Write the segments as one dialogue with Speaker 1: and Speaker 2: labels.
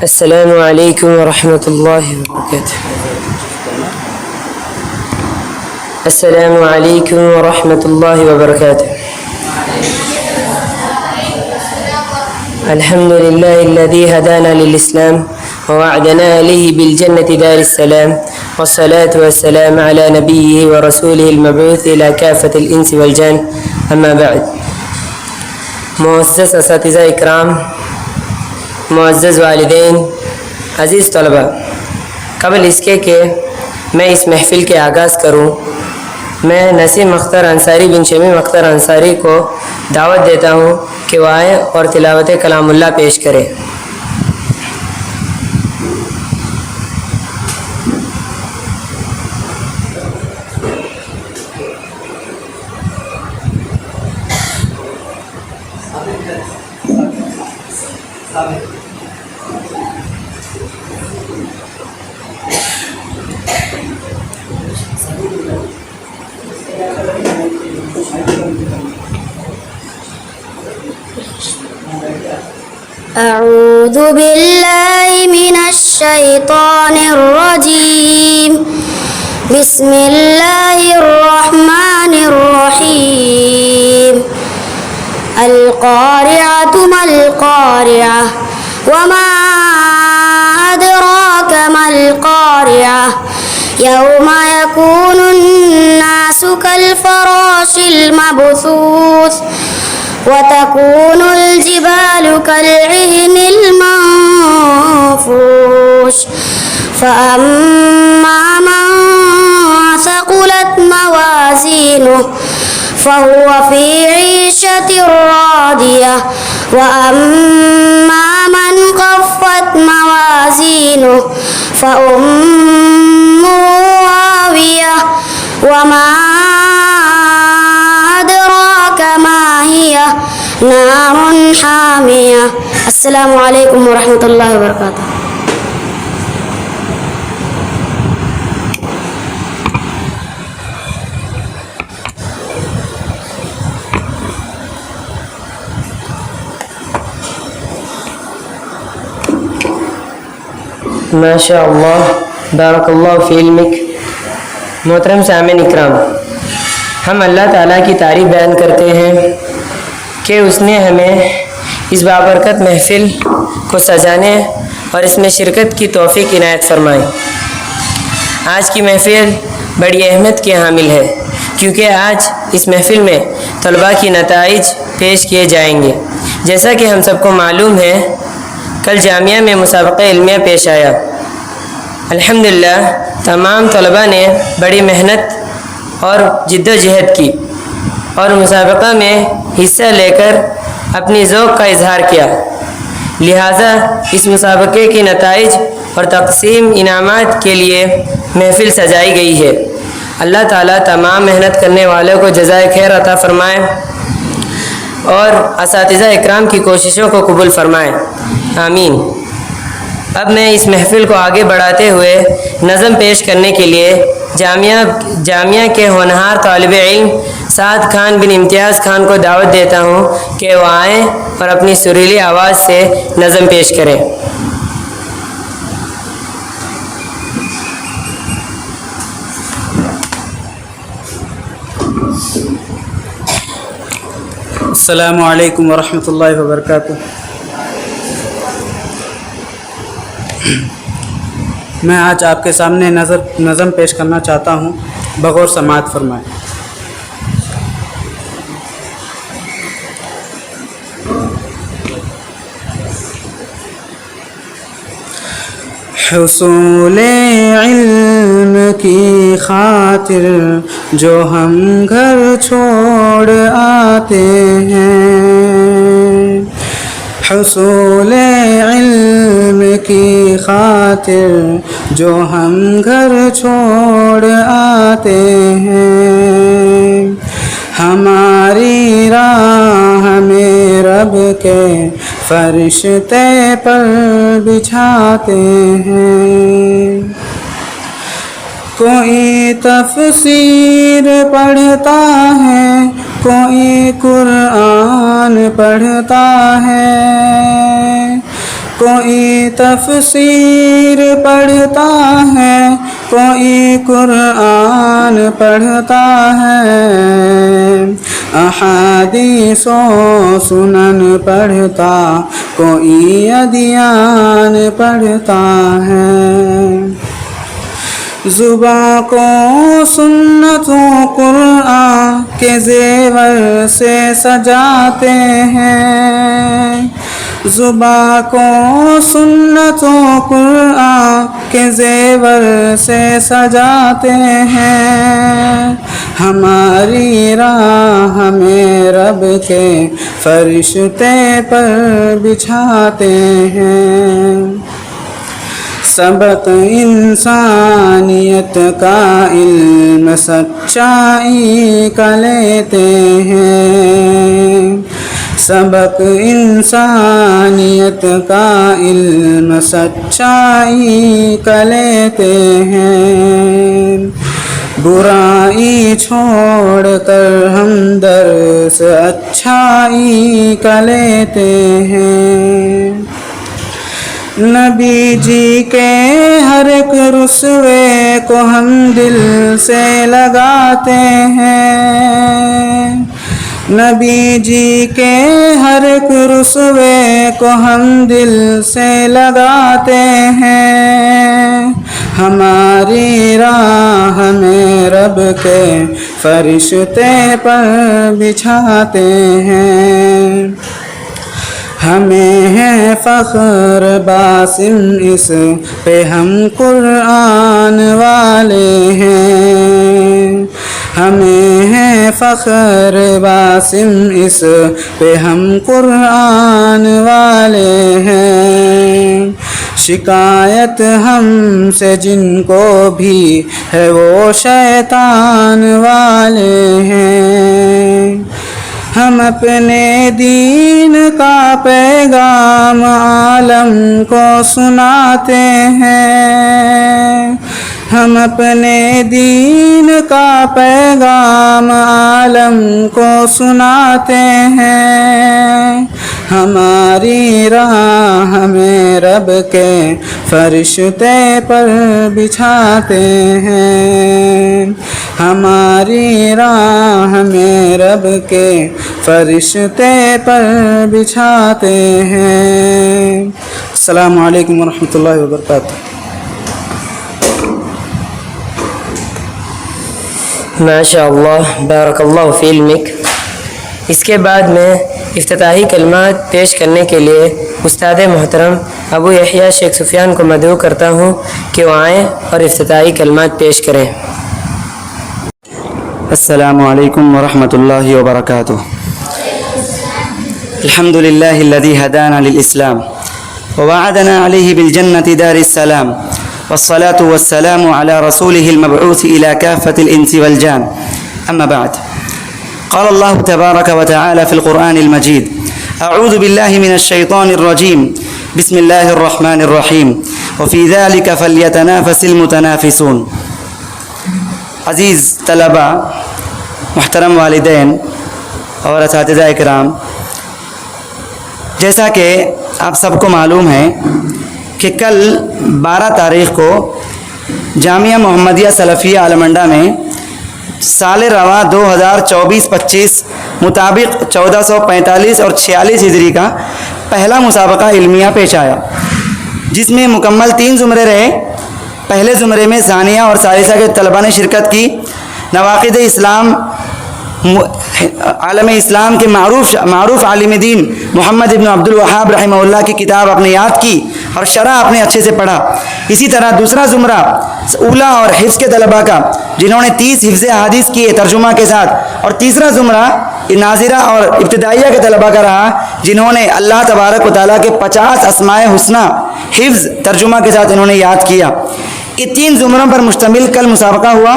Speaker 1: السلام علیکم ورحمۃ اللہ وبرکاتہ. السلام علیکم ورحمۃ اللہ وبرکاتہ. الحمد للہ الذی هدانا للإسلام ووعدنا عليه بالجنة دار السلام والصلاة والسلام على نبيه ورسوله المبعوث إلى كافة الإنس والجن. أما بعد. معزز اساتذہ اکرام، معزز والدین، عزیز طلباء، قبل اس کے کہ میں اس محفل کے آغاز کروں، میں نسیم اختر انصاری بن شمیم اختر انصاری کو دعوت دیتا ہوں کہ وہ آئیں اور تلاوت کلام اللہ پیش کریں.
Speaker 2: أعوذ بالله من الشيطان الرجيم. بسم الله الرحمن الرحيم. القارعة ما القارعة وما أدراك ما القارعة يوم يكون الناس كالفراش المبثوث وتكون الجبال كالعهن المنفوش فأما من ثقلت موازينه فهو في عيشة راضية وأما من خفت موازينه فأمه هاوية وما أدراك ما هي نار حامية. السلام عليكم ورحمة الله وبركاته.
Speaker 1: ماشاء اللہ، بارک اللہ فی علمک. محترم سامعین اکرام، ہم اللہ تعالیٰ کی تعریف بیان کرتے ہیں کہ اس نے ہمیں اس بابرکت محفل کو سجانے اور اس میں شرکت کی توفیق عنایت فرمائے. آج کی محفل بڑی اہمیت کی حامل ہے کیونکہ آج اس محفل میں طلباء کی نتائج پیش کیے جائیں گے. جیسا کہ ہم سب کو معلوم ہے، کل جامعہ میں مسابقہ علمیہ پیش آیا. الحمدللہ تمام طلباء نے بڑی محنت اور جد و جہد کی اور مسابقہ میں حصہ لے کر اپنی ذوق کا اظہار کیا. لہٰذا اس مسابقے کی نتائج اور تقسیم انعامات کے لیے محفل سجائی گئی ہے. اللہ تعالیٰ تمام محنت کرنے والوں کو جزائے خیر عطا فرمائے اور اساتذہ اکرام کی کوششوں کو قبول فرمائے. آمین. اب میں اس محفل کو آگے بڑھاتے ہوئے نظم پیش کرنے کے لیے جامعہ کے ہونہار طالب علم سعد خان بن امتیاز خان کو دعوت دیتا ہوں کہ وہ آئیں اور اپنی سریلی آواز سے نظم پیش کریں.
Speaker 3: السلام علیکم ورحمۃ اللہ وبرکاتہ. میں آج آپ کے سامنے نظم پیش کرنا چاہتا ہوں، بغور سماعت فرمائیں. حصول علم کی خاطر جو ہم گھر چھوڑ آتے ہیں، حصول علم کی خاطر جو ہم گھر چھوڑ آتے ہیں، ہماری راہ میں رب کے فرشتے پر بچھاتے ہیں. کوئی تفسیر پڑھتا ہے، کوئی قرآن پڑھتا ہے، کوئی تفسیر پڑھتا ہے، کوئی قرآن پڑھتا ہے، احادیث و سنن پڑھتا، کوئی ادیان پڑھتا ہے۔ زباں کو سنت و قرآن کے زیور سے سجاتے ہیں، زباں کو سنت و قرآن کے زیور سے سجاتے ہیں، ہماری راہ ہمیں رب کے فرشتے پر بچھاتے ہیں۔ سبق انسانیت کا علم سچائی کا لیتے ہیں، سبق انسانیت کا علم سچائی کا لیتے ہیں، برائی چھوڑ کر ہم درس اچھائی کا لیتے ہیں۔ نبی جی کے ہر ایک رسوے کو ہم دل سے لگاتے ہیں، نبی جی کے ہر ایک رسوے کو ہم دل سے لگاتے ہیں، ہماری راہ ہمیں رب کے فرشتے پر بچھاتے ہیں۔ ہمیں ہے فخر باسم اس پہ ہم قرآن والے ہیں، ہمیں ہے فخر باسم اس پہ ہم قرآن والے ہیں، شکایت ہم سے جن کو بھی ہے وہ شیطان والے ہیں، ہم اپنے دین کا پیغام عالم کو سناتے ہیں، ہم اپنے دین کا پیغام عالم کو سناتے ہیں، ہماری راہ ہمیں رب کے فرشتے پر بچھاتے ہیں، ہماری راہ ہمیں رب کے فرشتے پر بچھاتے ہیں۔ السلام علیکم ورحمۃ اللہ وبرکاتہ۔
Speaker 1: ماشاء اللہ، بارک اللہ فی علمک۔ اس کے بعد میں افتتاحی کلمات پیش کرنے کے لیے استاد محترم ابو یحییٰ شیخ سفیان کو مدعو کرتا ہوں کہ وہ آئیں اور افتتاحی کلمات پیش کریں۔
Speaker 4: السلام علیکم ورحمۃ اللہ وبرکاتہ۔ الحمد للہ الذی ہدانا للاسلام ووعدنا علیہ بالجنة دار السلام والصلاة والسلام على رسوله المبعوث إلى كافة الإنس والجان، أما بعد، قال الله تبارك وتعالى في القرآن المجيد: أعوذ بالله من الشيطان الرجيم، بسم الله الرحمن الرحيم، وفي ذلك فليتنافس المتنافسون۔ عزیز طلباء، محترم والدین اور اساتذہ اکرام، جیسا کہ آپ سب کو معلوم ہے کہ کل 12 تاریخ کو جامعہ محمدیہ سلفیہ عالمنڈا میں سال رواں 2024-25 مطابق 1445 اور 46 ہجری کا پہلا مسابقہ علمیہ پیش آیا، جس میں مکمل 3 زمرے رہے۔ پہلے زمرے میں ثانیہ اور ثالثہ کے طلباء نے شرکت کی، نواقض اسلام عالم اسلام کے معروف عالم دین محمد ابن عبد الوہاب رحمہ اللہ کی کتاب اپنے یاد کی اور شرح اپنے اچھے سے پڑھا۔ اسی طرح دوسرا زمرہ اولا اور حفظ کے طلباء کا، جنہوں نے 30 حفظ احادیث کیے ترجمہ کے ساتھ، اور تیسرا زمرہ ناظرہ اور ابتدائیہ کے طلباء کا رہا، جنہوں نے اللہ تبارک و تعالیٰ کے 50 اسماء حسنہ حفظ ترجمہ کے ساتھ انہوں نے یاد کیا۔ یہ 3 زمروں پر مشتمل کل مسابقہ ہوا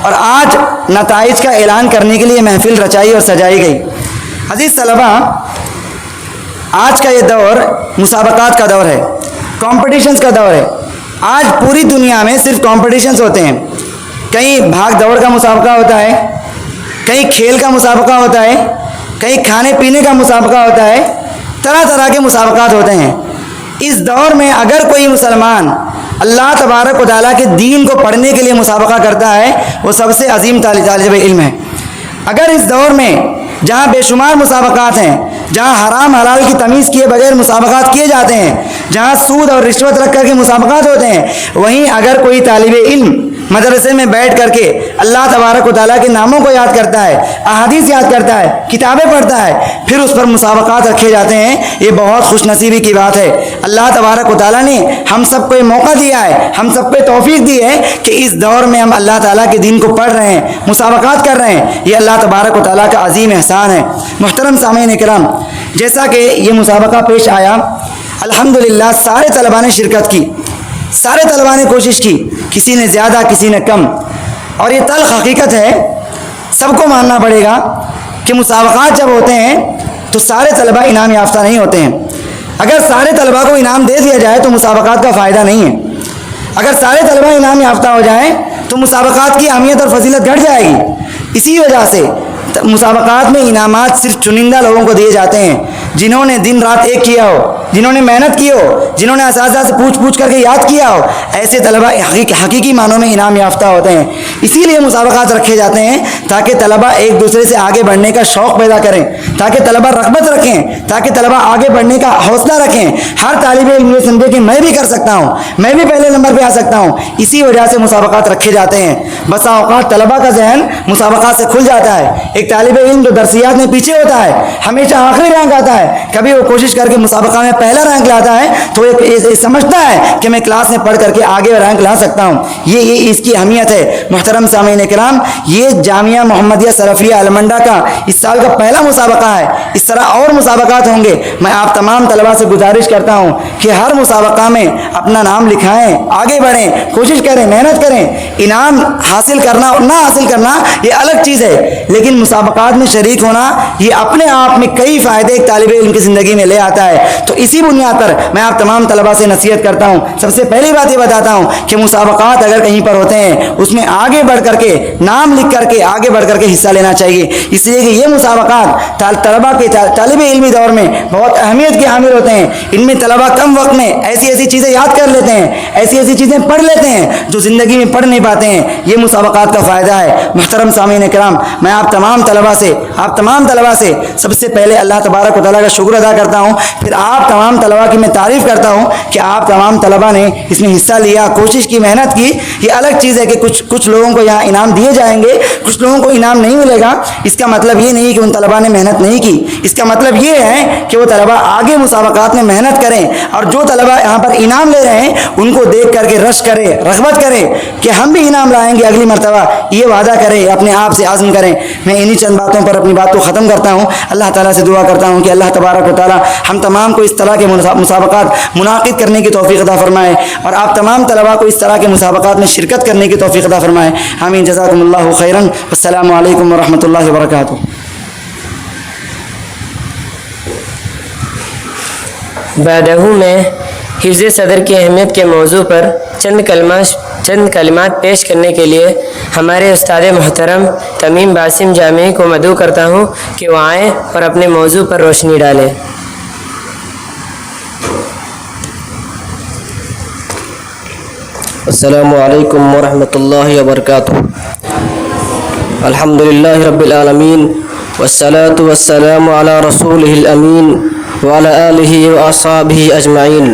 Speaker 4: اور آج نتائج کا اعلان کرنے کے لیے محفل رچائی اور سجائی گئی۔ عزیز طلباء، آج کا یہ دور مسابقات کا دور ہے، کمپٹیشنز کا دور ہے۔ آج پوری دنیا میں صرف کمپٹیشنز ہوتے ہیں، کہیں بھاگ دوڑ کا مسابقہ ہوتا ہے، کہیں کھیل کا مسابقہ ہوتا ہے، کہیں کھانے پینے کا مسابقہ ہوتا ہے، طرح طرح کے مسابقات ہوتے ہیں۔ اس دور میں اگر کوئی مسلمان اللہ تبارک و تعالیٰ کے دین کو پڑھنے کے لیے مسابقہ کرتا ہے وہ سب سے عظیم طالب علم ہے۔ اگر اس دور میں جہاں بے شمار مسابقات ہیں، جہاں حرام حلال کی تمیز کیے بغیر مسابقات کیے جاتے ہیں، جہاں سود اور رشوت رکھ کر کے مسابقات ہوتے ہیں، وہیں اگر کوئی طالب علم مدرسے میں بیٹھ کر کے اللہ تبارک و تعالیٰ کے ناموں کو یاد کرتا ہے، احادیث یاد کرتا ہے، کتابیں پڑھتا ہے، پھر اس پر مسابقات رکھے جاتے ہیں، یہ بہت خوش نصیبی کی بات ہے۔ اللہ تبارک و تعالیٰ نے ہم سب کو یہ موقع دیا ہے، ہم سب کو توفیق دی ہے کہ اس دور میں ہم اللہ تعالیٰ کے دین کو پڑھ رہے ہیں، مسابقات کر رہے ہیں، یہ اللہ تبارک و تعالیٰ کا عظیم احسان ہے۔ محترم سامعین کرام، جیسا کہ یہ مسابقہ پیش آیا، الحمدللہ سارے طلباء نے شرکت کی، سارے طلباء نے کوشش کی، کسی نے زیادہ کسی نے کم، اور یہ تلخ حقیقت ہے، سب کو ماننا پڑے گا کہ مسابقات جب ہوتے ہیں تو سارے طلباء انعام یافتہ نہیں ہوتے ہیں۔ اگر سارے طلباء کو انعام دے دیا جائے تو مسابقات کا فائدہ نہیں ہے۔ اگر سارے طلباء انعام یافتہ ہو جائیں تو مسابقات کی اہمیت اور فضیلت گھٹ جائے گی۔ اسی وجہ سے مسابقات میں انعامات صرف چنندہ لوگوں کو دیے جاتے ہیں، جنہوں نے دن رات ایک کیا ہو، جنہوں نے محنت کی ہو، جنہوں نے اساتذہ سے پوچھ کر کے یاد کیا ہو، ایسے طلباء حقیقی معنوں میں انعام یافتہ ہوتے ہیں۔ اسی لیے مسابقات رکھے جاتے ہیں تاکہ طلباء ایک دوسرے سے آگے بڑھنے کا شوق پیدا کریں، تاکہ طلباء رغبت رکھیں، تاکہ طلباء آگے بڑھنے کا حوصلہ رکھیں۔ ہر طالب علم یہ سمجھے کہ میں بھی کر سکتا ہوں، میں بھی پہلے نمبر پہ آ سکتا ہوں، اسی وجہ سے مسابقات رکھے جاتے ہیں۔ بسا اوقات طلباء کا ذہن مسابقات سے کھل جاتا ہے۔ ایک طالب علم جو درسیات میں پیچھے ہوتا ہے، ہمیشہ آخری رینک آتا ہے، کبھی وہ کوشش کر کے مسابقہ میں پہلا رینک لاتا ہے تو یہ سمجھتا ہے کہ میں کلاس میں پڑھ کر کے آگے رینک لا سکتا ہوں۔ یہ اس کی اہمیت ہے۔ محترم سامعین کرام، یہ جامعہ محمدیہ سلفیہ المنڈا کا اس سال کا پہلا مسابقہ ہے، اس طرح اور مسابقات ہوں گے۔ میں آپ تمام طلباء سے گزارش کرتا ہوں کہ ہر مسابقہ میں اپنا نام لکھائیں، آگے بڑھیں، کوشش کریں، محنت کریں۔ انعام حاصل کرنا اور نہ حاصل کرنا یہ الگ چیز ہے، لیکن مسابقات میں شریک ہونا یہ اپنے آپ میں کئی فائدے ایک طالب علم کی زندگی میں لے آتا ہے۔ تو اسی بنیاد پر میں آپ تمام طلباء سے نصیحت کرتا ہوں، سب سے پہلی بات یہ بتاتا ہوں کہ مسابقات اگر کہیں پر ہوتے ہیں اس میں آگے بڑھ کر کے نام لکھ کر کے آگے بڑھ کر کے حصہ لینا چاہیے، اس لیے کہ یہ مسابقات طلباء کے طالب علمی دور میں بہت اہمیت کے حامل ہوتے ہیں۔ ان میں طلباء کم وقت میں ایسی چیزیں یاد کر لیتے ہیں، ایسی چیزیں پڑھ لیتے ہیں جو زندگی میں پڑھ نہیں پاتے ہیں۔ یہ مسابقات کا فائدہ ہے۔ محترم سامعین کرام، میں آپ تمام طلباء سے سب سے پہلے اللہ تبارک و تعالیٰ کا شکر ادا کرتا ہوں، پھر آپ تمام طلباء کی میں تعریف کرتا ہوں کہ آپ تمام طلباء نے اس میں حصہ لیا، کوشش کی، محنت کی۔ یہ الگ چیز ہے کہ کچھ لوگوں کو یہاں انعام دیے جائیں گے، کچھ لوگوں کو انعام نہیں ملے گا۔ اس کا مطلب یہ نہیں کہ ان طلباء نے محنت نہیں کی، اس کا مطلب یہ ہے کہ وہ طلباء آگے مسابقات میں محنت کریں، اور جو طلباء یہاں پر انعام لے رہے ہیں ان کو دیکھ کر کے رش کریں، رغبت کریں کہ ہم بھی انعام لائیں گے اگلی مرتبہ، یہ وعدہ کریں، اپنے آپ سے عزم کریں۔ میں انہی چند باتوں پر اپنی بات کو ختم کرتا ہوں۔ اللہ تعالیٰ سے دعا کرتا ہوں کہ اللہ تبارک و تعالیٰ ہم تمام کو اس طرح کے مسابقات منعقد کرنے کی توفیق عطا فرمائے، اور آپ تمام طلباء کو اس طرح کے مسابقات میں شرکت کرنے کی توفیق عطا فرمائے۔ آمین۔ جزاکم اللہ خیرا، السلام علیکم ورحمۃ اللہ وبرکاتہ۔
Speaker 1: بعدہ میں حفظ صدر کی اہمیت کے موضوع پر چند کلمات پیش کرنے کے لیے ہمارے استاد محترم تمیم باسم جامعی کو مدعو کرتا ہوں کہ وہ آئیں اور اپنے موضوع پر روشنی ڈالیں۔
Speaker 5: السلام علیکم ورحمۃ اللہ وبرکاتہ۔ الحمدللہ رب العالمین والصلاة والسلام علی رسولہ الامین وعلی آلہ واصحابہ اجمعین۔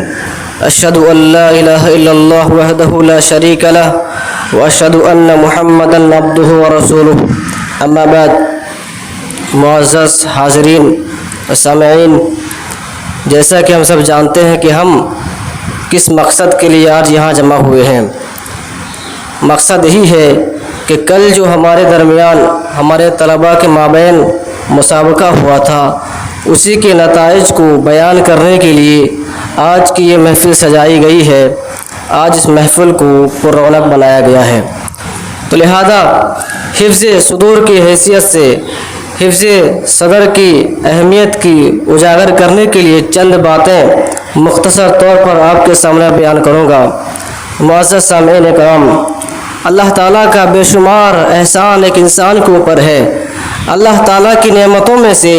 Speaker 5: اشہد ان لا الہ الا اللہ وحدہ لا شریک لہ واشہد ان محمدا عبدہ ورسولہ۔ اما بعد، معزز حاضرین و سامعین، جیسا کہ ہم سب جانتے ہیں کہ ہم کس مقصد کے لیے آج یہاں جمع ہوئے ہیں۔ مقصد یہی ہے کہ کل جو ہمارے درمیان ہمارے طلباء کے مابین مسابقہ ہوا تھا، اسی کے نتائج کو بیان کرنے کے لیے آج کی یہ محفل سجائی گئی ہے۔ آج اس محفل کو پر رونق بنایا گیا ہے، تو لہذا حفظ صدور کی حیثیت سے حفظ صدر کی اہمیت کی اجاگر کرنے کے لیے چند باتیں مختصر طور پر آپ کے سامنے بیان کروں گا۔ معزز سامعین کرام، اللہ تعالیٰ کا بے شمار احسان ایک انسان کے اوپر ہے۔ اللہ تعالیٰ کی نعمتوں میں سے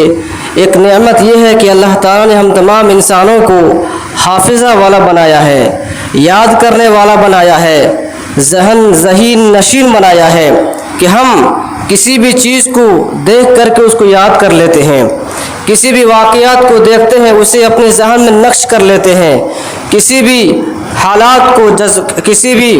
Speaker 5: ایک نعمت یہ ہے کہ اللہ تعالیٰ نے ہم تمام انسانوں کو حافظہ والا بنایا ہے، یاد کرنے والا بنایا ہے، ذہین نشین بنایا ہے کہ ہم کسی بھی چیز کو دیکھ کر کے اس کو یاد کر لیتے ہیں، کسی بھی واقعات کو دیکھتے ہیں اسے اپنے ذہن میں نقش کر لیتے ہیں، کسی بھی حالات کو کسی بھی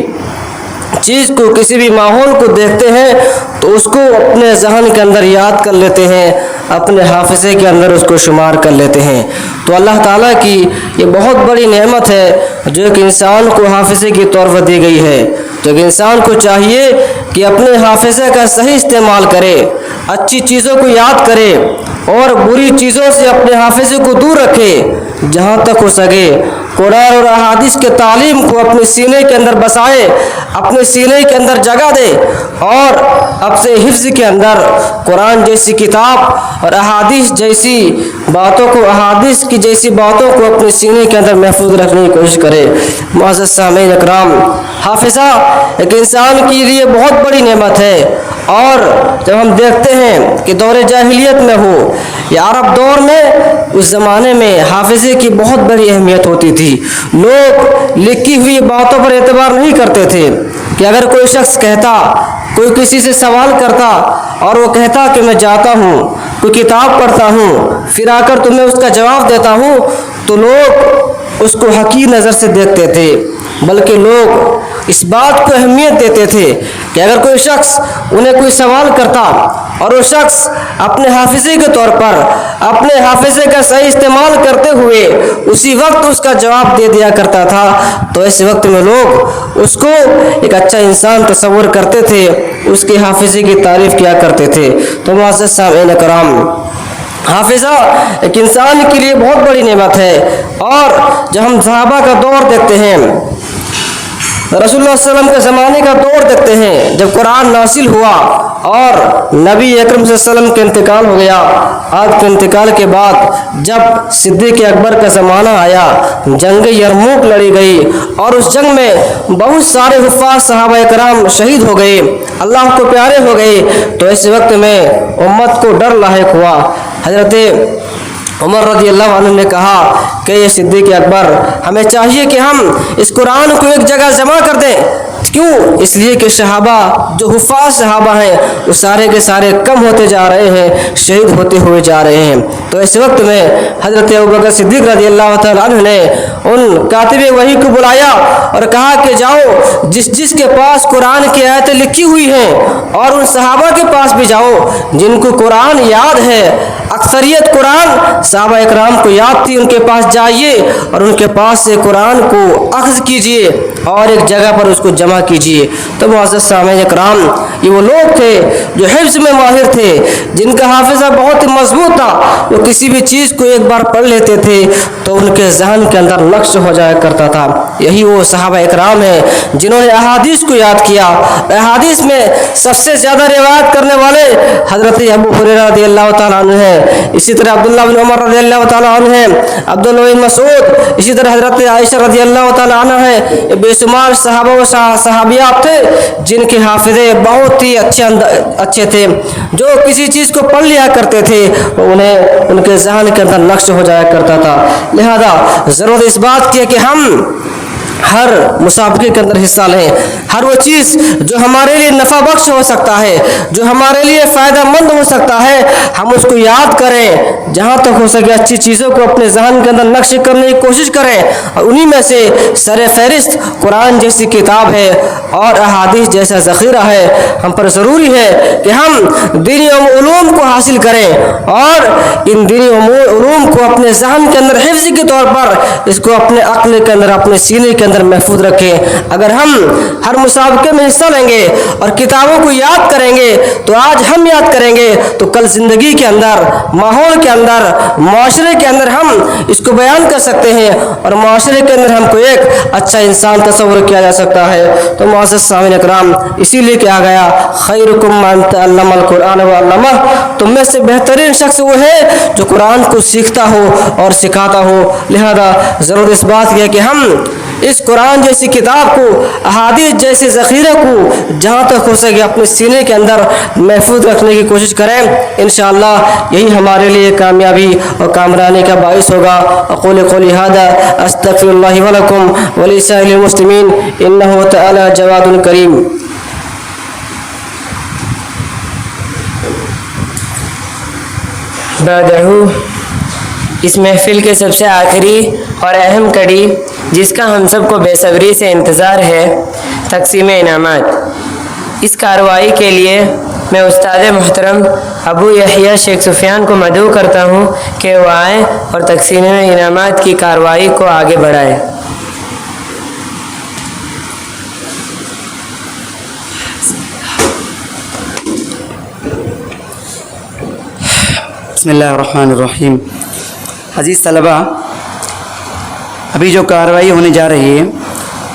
Speaker 5: چیز کو کسی بھی ماحول کو دیکھتے ہیں تو اس کو اپنے ذہن کے اندر یاد کر لیتے ہیں، اپنے حافظے کے اندر اس کو شمار کر لیتے ہیں۔ تو اللہ تعالیٰ کی یہ بہت بڑی نعمت ہے جو ایک انسان کو حافظے کی طور پر دی گئی ہے۔ تو ایک انسان کو چاہیے کہ اپنے حافظے کا صحیح استعمال کرے، اچھی چیزوں کو یاد کرے اور بری چیزوں سے اپنے حافظے کو دور رکھے، جہاں تک ہو سکے قرآن اور احادیث کے تعلیم کو اپنے سینے کے اندر بسائے، اپنے سینے کے اندر جگہ دے اور اب سے حفظ کے اندر قرآن جیسی کتاب اور احادیث جیسی باتوں کو اپنے سینے کے اندر محفوظ رکھنے کی کوشش کرے۔ معزز سامعین اکرام، حافظہ ایک انسان کے لیے بہت بڑی نعمت ہے، اور جب ہم دیکھتے ہیں کہ دور جاہلیت میں ہو یا عرب دور میں، اس زمانے میں حافظے کی بہت بڑی اہمیت ہوتی تھی۔ لوگ لکھی ہوئی باتوں پر اعتبار نہیں کرتے تھے کہ اگر کوئی شخص کہتا، کوئی کسی سے سوال کرتا اور وہ کہتا کہ میں جاتا ہوں، کوئی کتاب پڑھتا ہوں، پھر آ کر تمہیں اس کا جواب دیتا ہوں، تو لوگ اس کو حقیر نظر سے دیکھتے تھے، بلکہ لوگ اس بات کو اہمیت دیتے تھے کہ اگر کوئی شخص انہیں کوئی سوال کرتا اور وہ شخص اپنے حافظے کے طور پر اپنے حافظے کا صحیح استعمال کرتے ہوئے اسی وقت اس کا جواب دے دیا کرتا تھا، تو ایسے وقت میں لوگ اس کو ایک اچھا انسان تصور کرتے تھے، اس کے حافظے کی تعریف کیا کرتے تھے۔ تو معزز سامعین کرام، حافظہ ایک انسان کے لیے بہت بڑی نعمت ہے، اور جب ہم صحابہ کا دور دیکھتے ہیں، رسول اللہ صلی اللہ علیہ وسلم کے زمانے کا دور دیکھتے ہیں، جب قرآن نازل ہوا اور نبی اکرم صلی اللہ علیہ وسلم کا انتقال ہو گیا، آپ کے انتقال کے بعد جب صدیق اکبر کا زمانہ آیا، جنگ یرموک لڑی گئی اور اس جنگ میں بہت سارے حفاظ صحابہ کرام شہید ہو گئے، اللہ کو پیارے ہو گئے، تو اس وقت میں امت کو ڈر لاحق ہوا۔ حضرت عمر رضی اللہ عنہ نے کہا کہ یہ صدیق اکبر، ہمیں چاہیے کہ ہم اس قرآن کو ایک جگہ جمع کر دیں۔ کیوں؟ اس لیے کہ صحابہ جو حفاظ صحابہ ہیں وہ سارے کے سارے کم ہوتے جا رہے ہیں، شہید ہوتے ہوئے جا رہے ہیں۔ تو اس وقت میں حضرت ابوبکر صدیق رضی اللہ تعالیٰ عنہ نے ان کاتب وحی کو بلایا اور کہا کہ جاؤ، جس کے پاس قرآن کی آیتیں لکھی ہوئی ہیں، اور ان صحابہ کے پاس بھی جاؤ جن کو قرآن یاد ہے، اکثریت قرآن صحابہ اکرام کو یاد تھی، ان کے پاس جائیے اور ان کے پاس سے قرآن کو اخذ کیجیے اور ایک جگہ پر اس کو جمع کیجیے۔ تو معزز سامعین اکرام، یہ وہ لوگ تھے جو حفظ میں ماہر تھے، جن کا حافظہ بہت مضبوط تھا، وہ کسی بھی چیز کو ایک بار پڑھ لیتے تھے تو ان کے ذہن کے اندر نقش ہو جایا کرتا تھا۔ یہی وہ صحابہ اکرام ہیں جنہوں نے احادیث کو یاد کیا۔ احادیث میں سب سے زیادہ روایت کرنے والے حضرت ابو ہریرہ رضی اللہ تعالیٰ عنہ ہیں، اسی طرح عبداللہ بن عمر رضی اللہ تعالیٰ عنہ ہیں، عبداللہ بن مسعود، اسی طرح حضرت عائشہ رضی اللہ تعالیٰ عنہ ہیں۔ یہ بے شمار صحابہ و صحابیات تھے جن کے حافظے بہت ہی اچھے تھے، جو کسی چیز کو پڑھ لیا کرتے تھے انہیں ان کے ذہن کے اندر نقش ہو جایا کرتا تھا۔ لہذا ضرورت اس بات کی ہے کہ ہم ہر مسابقے کے اندر حصہ لیں، ہر وہ چیز جو ہمارے لیے نفع بخش ہو سکتا ہے، جو ہمارے لیے فائدہ مند ہو سکتا ہے، ہم اس کو یاد کریں، جہاں تک ہو سکے اچھی چیزوں کو اپنے ذہن کے اندر نقش کرنے کی کوشش کریں، اور انہی میں سے سر فہرست قرآن جیسی کتاب ہے اور احادیث جیسا ذخیرہ ہے۔ ہم پر ضروری ہے کہ ہم دینی علوم کو حاصل کریں اور ان دینی علوم کو اپنے ذہن کے اندر حفظ کے طور پر اس کو اپنے عقل کے اندر، اپنے سینے کے اندر محفوظ رکھیں۔ اگر ہم ہر مسابقے میں حصہ لیں گے اور کتابوں کو یاد کریں گے تو آج ہم یاد کریں گے تو کل زندگی کے اندر، ماحول کے اندر، معاشرے کے اندر ہم اس کو بیان کر سکتے ہیں اور معاشرے کے اندر ہم کو ایک اچھا انسان تصور کیا جا سکتا ہے۔ تو معزز سامعین اکرام، اسی لیے کہا گیا خیرکم من تعلم القرآن وعلمہ، تم میں سے بہترین شخص وہ ہے جو قرآن کو سیکھتا ہو اور سکھاتا ہو۔ لہذا ضرورت اس بات کی ہے کہ ہم اس قرآن جیسی کتاب کو، احادیث جیسے ذخیرے کو جہاں تک ہو سکے اپنے سینے کے اندر محفوظ رکھنے کی کوشش کریں۔ انشاءاللہ یہی ہمارے لیے کامیابی اور کامرانی کا باعث ہوگا۔ اقول قولی ھذا استغفر اللہ ولکم ولسائر المسلمین انہ تعالی جواد کریم۔
Speaker 1: بعدہو اس محفل کے سب سے آخری اور اہم کڑی جس کا ہم سب کو بے صبری سے انتظار ہے، تقسیم انعامات۔ اس کارروائی کے لیے میں استاد محترم ابو یحییٰ شیخ سفیان کو مدعو کرتا ہوں کہ وہ آئیں اور تقسیم انعامات کی کارروائی کو آگے بڑھائیں۔
Speaker 4: بسم اللہ الرحمن الرحیم۔ عزیز طلبہ، ابھی جو کارروائی ہونے جا رہی ہے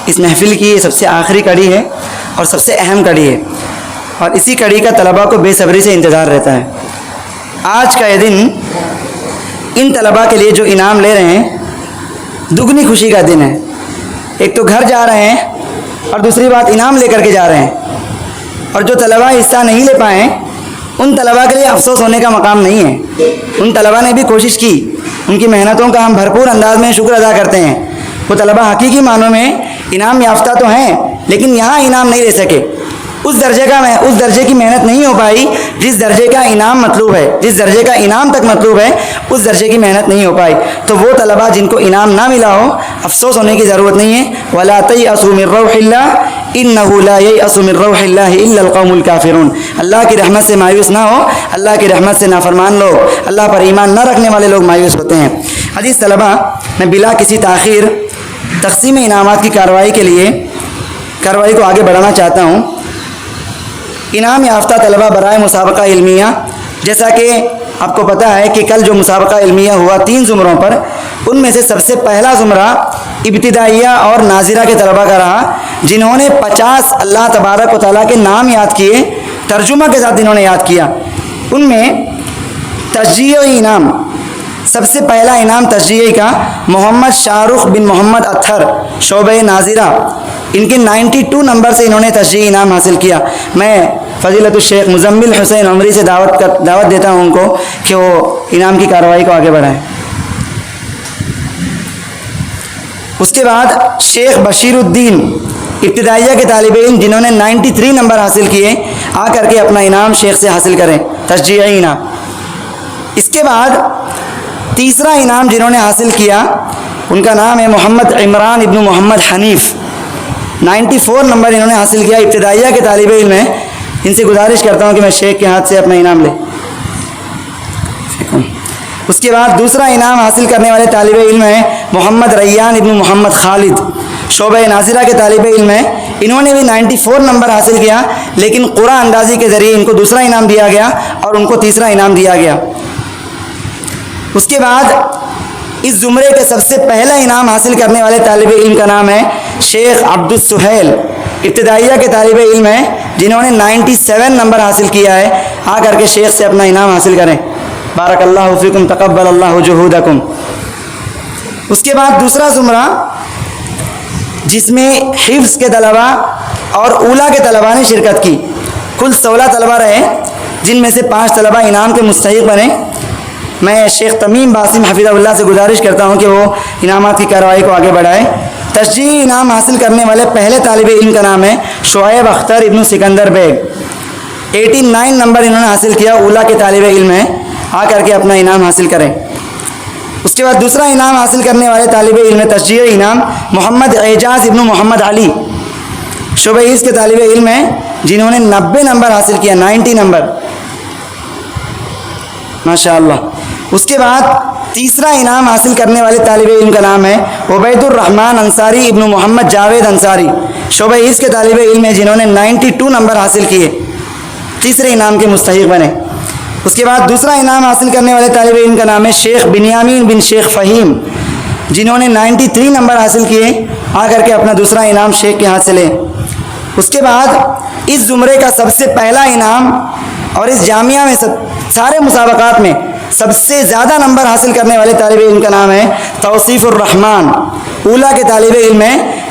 Speaker 4: اس محفل کی یہ سب سے آخری کڑی ہے اور سب سے اہم کڑی ہے، اور اسی کڑی کا طلبہ کو بے صبری سے انتظار رہتا ہے۔ آج کا یہ دن ان طلبہ کے لیے جو انعام لے رہے ہیں دگنی خوشی کا دن ہے۔ ایک تو گھر جا رہے ہیں اور دوسری بات انعام لے کر کے جا رہے ہیں، اور جو طلبہ حصہ نہیں لے پائے ان طلبہ کے لیے افسوس ہونے کا مقام نہیں ہے۔ ان طلبہ نے بھی کوشش کی، ان کی محنتوں کا ہم بھرپور انداز میں شکر ادا کرتے ہیں۔ وہ طلبہ حقیقی معنوں میں انعام یافتہ تو ہیں لیکن یہاں انعام نہیں لے سکے۔ اس درجے کی محنت نہیں ہو پائی جس درجے کا انعام مطلوب ہے، جس درجے کا انعام تک مطلوب ہے اس درجے کی محنت نہیں ہو پائی۔ تو وہ طلبہ جن کو انعام نہ ملا ہو افسوس ہونے کی ضرورت نہیں ہے۔ وَلَا تَيْأَسُوا مِن رَّوْحِ اللَّهِ إِنَّهُ لَا يَيْأَسُ مِن رَّوْحِ اللَّهِ إِلَّا الْقَوْمُ الْكَافِرُونَ۔ اللہ کی رحمت سے مایوس نہ ہو، اللہ کی رحمت سے نافرمان لوگ، اللہ پر ایمان نہ رکھنے والے لوگ مایوس ہوتے ہیں۔ عزیز طلبہ، میں بلا کسی تاخیر تقسیم انعامات کی کارروائی کو آگے بڑھانا چاہتا ہوں۔ انعام یافتہ طلبہ برائے مسابقہ علمیہ، جیسا کہ آپ کو پتہ ہے کہ کل جو مسابقہ علمیہ ہوا 3 زمروں پر، ان میں سے سب سے پہلا زمرہ ابتدائیہ اور ناظرہ کے طلبہ کا رہا، جنہوں نے 50 اللہ تبارک و تعالیٰ کے نام یاد کیے، ترجمہ کے ساتھ جنہوں نے یاد کیا۔ ان میں تشجیعی انعام، سب سے پہلا انعام تشجیعی کا محمد شاہ رخ بن محمد اطہر شعبہ ناظرہ، ان کے 92 نمبر سے انہوں نے تشجیعی انعام حاصل کیا۔ میں فضیلت الشیخ مزمل حسین عمری سے دعوت دیتا ہوں ان کو کہ وہ انعام کی کارروائی کو آگے بڑھائیں۔ اس کے بعد شیخ بشیر الدین ابتدائیہ کے طالب علم جنہوں نے 93 نمبر حاصل کیے، آ کر کے اپنا انعام شیخ سے حاصل کریں، تشجیعی انعام۔ اس کے بعد تیسرا انعام جنہوں نے حاصل کیا ان کا نام ہے محمد عمران ابن محمد حنیف، 94 نمبر انہوں نے حاصل کیا، ابتدائیہ کے طالب علم ہیں۔ ان سے گزارش کرتا ہوں کہ میں شیخ کے ہاتھ سے اپنا انعام لیں۔ اس کے بعد دوسرا انعام حاصل کرنے والے طالب علم ہیں محمد ریان ابن محمد خالد، شعبہ ناظرہ کے طالب علم ہیں۔ انہوں نے بھی 94 نمبر حاصل کیا، لیکن قرآن اندازی کے ذریعے ان کو دوسرا انعام دیا گیا اور ان کو تیسرا انعام دیا گیا۔ اس کے بعد اس زمرے کے سب سے پہلا انعام حاصل کرنے والے طالب علم کا نام ہے شیخ عبد السہیل، ابتدائیہ کے طالب علم ہیں جنہوں نے 97 نمبر حاصل کیا ہے۔ آ کر کے شیخ سے اپنا انعام حاصل کریں۔ بارک اللہ فیکم، تقبل اللہ جہودکم۔ اس کے بعد دوسرا زمرہ جس میں حفظ کے طلباء اور اولیٰ کے طلباء نے شرکت کی، کل 16 طلباء رہے، جن میں سے 5 طلباء انعام کے مستحق بنے۔ میں شیخ تمیم باسم حفظہ اللہ سے گزارش کرتا ہوں کہ وہ انعامات کی کارروائی کو آگے بڑھائے۔ تشجیعی انعام حاصل کرنے والے پہلے طالب علم کا نام ہے شعیب اختر ابن سکندر بیگ، 89 نمبر انہوں نے حاصل کیا، اولیٰ کے طالب علم ہیں، آ کر کے اپنا انعام حاصل کریں۔ اس کے بعد دوسرا انعام حاصل کرنے والے طالب علم تشجیعی انعام محمد اعجاز ابن محمد علی، شعبہ حفظ کے طالب علم ہیں جنہوں نے 90 نمبر حاصل کیا، 90 نمبر، ماشاء اللہ۔ اس کے بعد تیسرا انعام حاصل کرنے والے طالب علم کا نام ہے عبید الرحمن انصاری ابن محمد جاوید انصاری، شعبہ حفظ کے طالب علم ہیں جنہوں نے 92 نمبر حاصل کیے، تیسرے انعام کے مستحق بنے۔ اس کے بعد دوسرا انعام حاصل کرنے والے طالب علم کا نام ہے شیخ بنیامین بن شیخ فہیم، جنہوں نے 93 نمبر حاصل کیے، آ کر کے اپنا دوسرا انعام شیخ کے ہاتھ سے لیں۔ اس کے بعد اس زمرے کا سب سے پہلا انعام اور اس جامعہ میں سارے مسابقات میں سب سے زیادہ نمبر حاصل کرنے والے طالب علم کا نام ہے توصیف الرحمان، اولیٰ کے طالب علم ہیں